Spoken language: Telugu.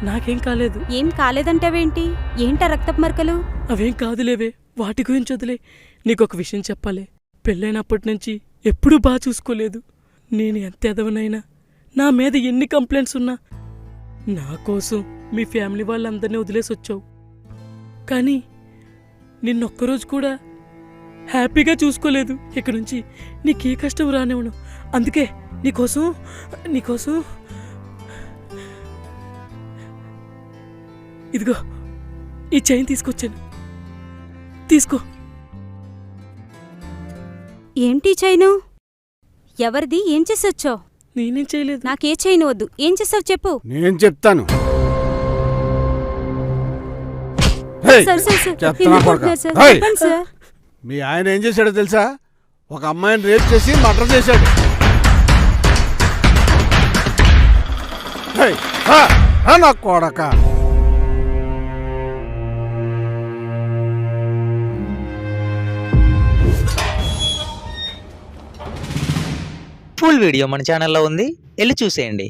నాకేం కాలేదు. ఏం కాలేదంటావేంటి? ఏంటా రక్తపు మరకలు? అవేం కాదులేవే, వాటి గురించి వదిలే. నీకొక విషయం చెప్పాలి. పెళ్ళైనప్పటి నుంచి ఎప్పుడూ బాగా చూసుకోలేదు. నేను ఎంత ఎదవనైనా, నా మీద ఎన్ని కంప్లైంట్స్ ఉన్నా, నా కోసం మీ ఫ్యామిలీ వాళ్ళందరినీ వదిలేసి వచ్చావు. కానీ నిన్నొక్కరోజు కూడా హ్యాపీగా చూసుకోలేదు. ఇక నుంచి నీకే కష్టం రానివ్వను. అందుకే నీకోసం ఇదిగో ఈ చైన్ తీసుకొచ్చాను, తీసుకో. ఏంటి చైను? ఎవరిది? ఏం చేసొచ్చావు? నేనేం చేయలేదు. నాకే చైను వద్దు. ఏం చేసావు చెప్పు. నేను చెప్తాను. సార్ సార్ సార్ చెప్తున్నా కొడకా. సార్ ఏయ్! చెప్పండి సార్. మీ ఆయన ఏం చేశాడో తెలుసా? ఒక అమ్మాయిని రేప్ చేసి మర్డర్ చేశాడు. ఏయ్, రా, రా నా కొడకా. ఫుల్ వీడియో మన ఛానల్లో ఉంది, వెళ్ళి చూసేయండి.